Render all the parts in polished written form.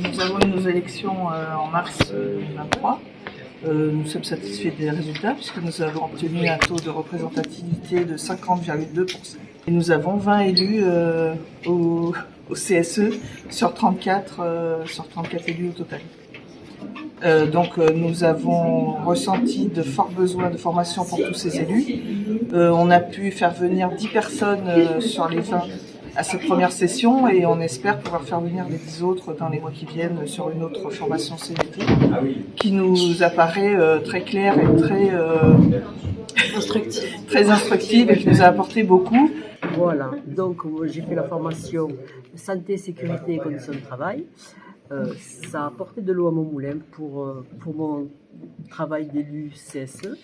Nous avons eu nos élections en mars 2023. Nous sommes satisfaits des résultats puisque nous avons obtenu un taux de représentativité de 50,2%. Et nous avons 20 élus au CSE sur 34 élus au total. Donc nous avons ressenti de forts besoins de formation pour tous ces élus. On a pu faire venir 10 personnes sur les 20 à cette première session et on espère pouvoir faire venir les 10 autres dans les mois qui viennent sur une autre formation CNT qui nous apparaît très claire et très instructive et qui nous a apporté beaucoup. Voilà, donc j'ai fait la formation santé, sécurité et conditions de travail. Ça a apporté de l'eau à mon moulin pour mon travail d'élu CSE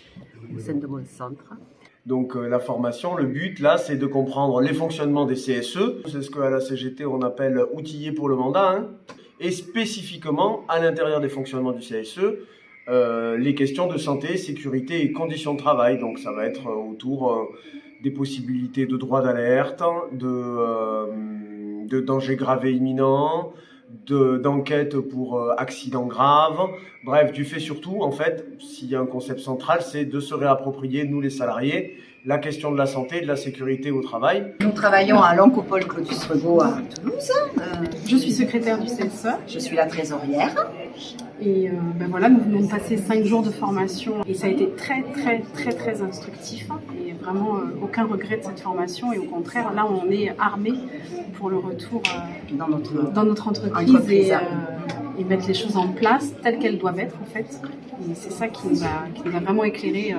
au sein de mon centre. Donc la formation, le but là, c'est de comprendre les fonctionnements des CSE. C'est ce qu'à la CGT on appelle outiller pour le mandat. Et spécifiquement, à l'intérieur des fonctionnements du CSE, les questions de santé, sécurité et conditions de travail. Donc ça va être autour des possibilités de droit d'alerte, de danger grave et imminent, d'enquête pour accidents graves. Bref, du fait surtout, en fait, s'il y a un concept central, c'est de se réapproprier, nous les salariés, la question de la santé et de la sécurité au travail. Nous travaillons à l'Oncopole Claudius Regaud à Toulouse. Je suis secrétaire du CSE. Je suis la trésorière. Et voilà, nous venons de passer 5 jours de formation et ça a été très instructif. Et vraiment aucun regret de cette formation et au contraire, là on est armé pour le retour dans notre entreprise et mettre les choses en place telles qu'elles doivent être en fait. Et c'est ça qui nous a vraiment éclairé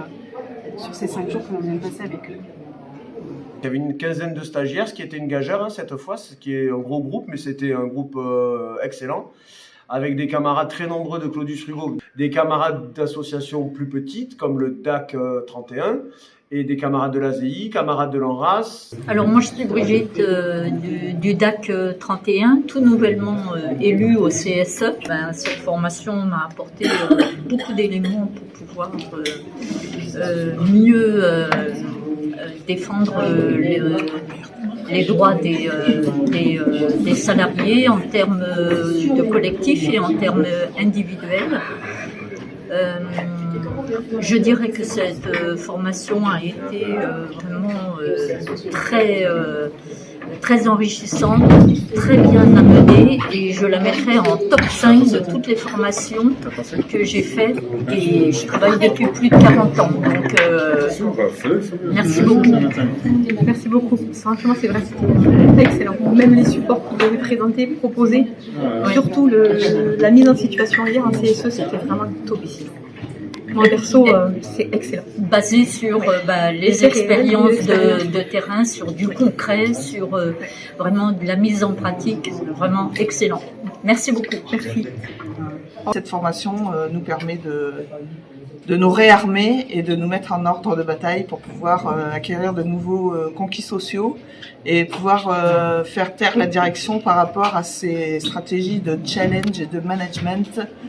sur ces 5 jours que l'on vient de passer avec eux. Il y avait une quinzaine de stagiaires, ce qui était une gageure cette fois, ce qui est un gros groupe, mais c'était un groupe excellent, avec des camarades très nombreux de Claudius Regaud, des camarades d'associations plus petites comme le DAC 31, et des camarades de l'ASEI, camarades de l'ANRAS. Alors moi je suis Brigitte du DAC 31, tout nouvellement élue au CSE. Cette formation m'a apporté beaucoup d'éléments pour pouvoir mieux défendre les droits des salariés en termes de collectif et en termes individuels. Je dirais que cette formation a été vraiment très enrichissante, très bien amenée et je la mettrai en top 5 de toutes les formations que j'ai faites et je travaille depuis plus de 40 ans. Donc merci beaucoup. Merci beaucoup. Franchement c'est vrai, c'était excellent. Même les supports que vous avez présentés, proposés, surtout la mise en situation hier en CSE, c'était vraiment topissime. Moi perso, c'est excellent. Basé sur les expériences de terrain, sur du concret, sur vraiment de la mise en pratique, vraiment excellent. Merci beaucoup. Merci. Cette formation nous permet de nous réarmer et de nous mettre en ordre de bataille pour pouvoir acquérir de nouveaux conquis sociaux et pouvoir faire taire la direction par rapport à ces stratégies de challenge et de management